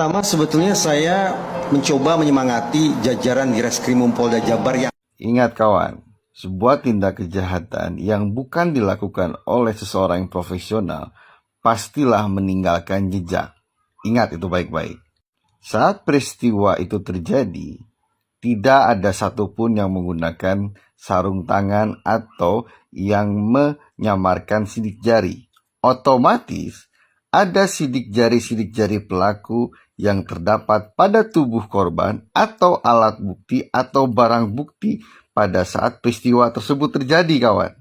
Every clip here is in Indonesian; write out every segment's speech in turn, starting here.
Pertama, sebetulnya saya mencoba menyemangati jajaran di Reskrimum Polda Jabar yang Ingat kawan, sebuah tindak kejahatan yang bukan dilakukan oleh seseorang yang profesional pastilah meninggalkan jejak. Ingat itu baik-baik. Saat peristiwa itu terjadi, tidak ada satupun yang menggunakan sarung tangan atau yang menyamarkan sidik jari. Otomatis, ada sidik jari pelaku yang terdapat pada tubuh korban atau alat bukti atau barang bukti pada saat peristiwa tersebut terjadi, kawan.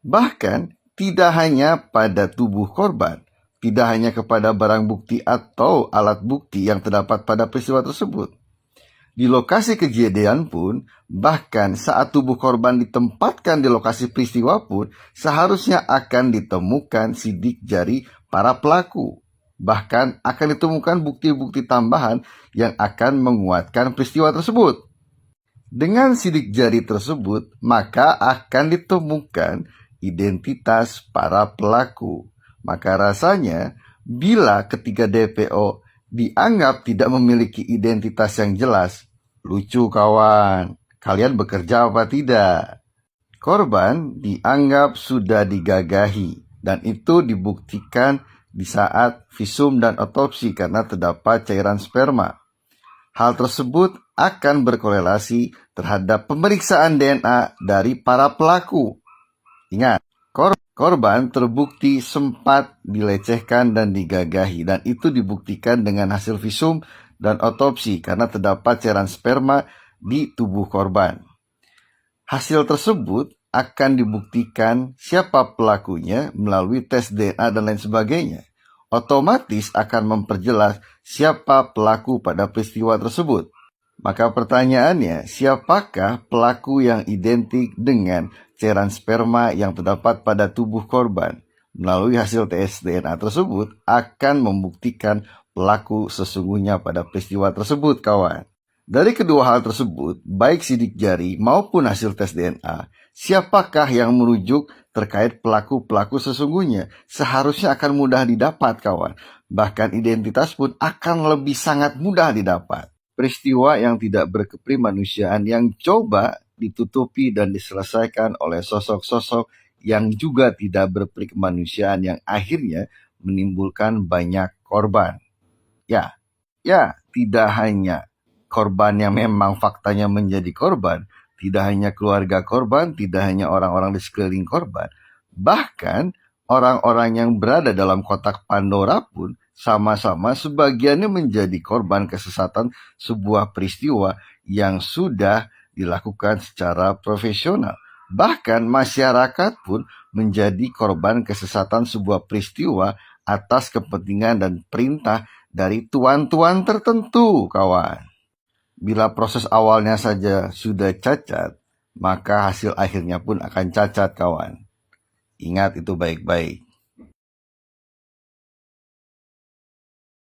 Bahkan, tidak hanya pada tubuh korban, tidak hanya kepada barang bukti atau alat bukti yang terdapat pada peristiwa tersebut. Di lokasi kejadian pun, bahkan saat tubuh korban ditempatkan di lokasi peristiwa pun, seharusnya akan ditemukan sidik jari para pelaku. Bahkan akan ditemukan bukti-bukti tambahan yang akan menguatkan peristiwa tersebut. Dengan sidik jari tersebut, maka akan ditemukan identitas para pelaku. Maka rasanya, bila ketiga DPO dianggap tidak memiliki identitas yang jelas, lucu kawan, kalian bekerja apa tidak? Korban dianggap sudah digagahi, dan itu dibuktikan di saat visum dan otopsi karena terdapat cairan sperma. Hal tersebut akan berkorelasi terhadap pemeriksaan DNA dari para pelaku. Ingat, korban terbukti sempat dilecehkan dan digagahi, dan itu dibuktikan dengan hasil visum dan otopsi karena terdapat cairan sperma di tubuh korban. Hasil tersebut akan dibuktikan siapa pelakunya melalui tes DNA dan lain sebagainya. Otomatis akan memperjelas siapa pelaku pada peristiwa tersebut. Maka pertanyaannya, siapakah pelaku yang identik dengan cairan sperma yang terdapat pada tubuh korban? Melalui hasil tes DNA tersebut akan membuktikan pelaku sesungguhnya pada peristiwa tersebut, kawan. Dari kedua hal tersebut, baik sidik jari maupun hasil tes DNA, siapakah yang merujuk terkait pelaku-pelaku sesungguhnya? Seharusnya akan mudah didapat, kawan. Bahkan identitas pun akan lebih sangat mudah didapat. Peristiwa yang tidak berkeprimanusiaan yang coba ditutupi dan diselesaikan oleh sosok-sosok yang juga tidak berperikemanusiaan yang akhirnya menimbulkan banyak korban. Ya, tidak hanya korban yang memang faktanya menjadi korban, tidak hanya keluarga korban, tidak hanya orang-orang di sekeliling korban, bahkan orang-orang yang berada dalam kotak Pandora pun sama-sama sebagiannya menjadi korban kesesatan sebuah peristiwa yang sudah dilakukan secara profesional. Bahkan masyarakat pun menjadi korban kesesatan sebuah peristiwa atas kepentingan dan perintah dari tuan-tuan tertentu, kawan. Bila proses awalnya saja sudah cacat, maka hasil akhirnya pun akan cacat, kawan. Ingat itu baik-baik.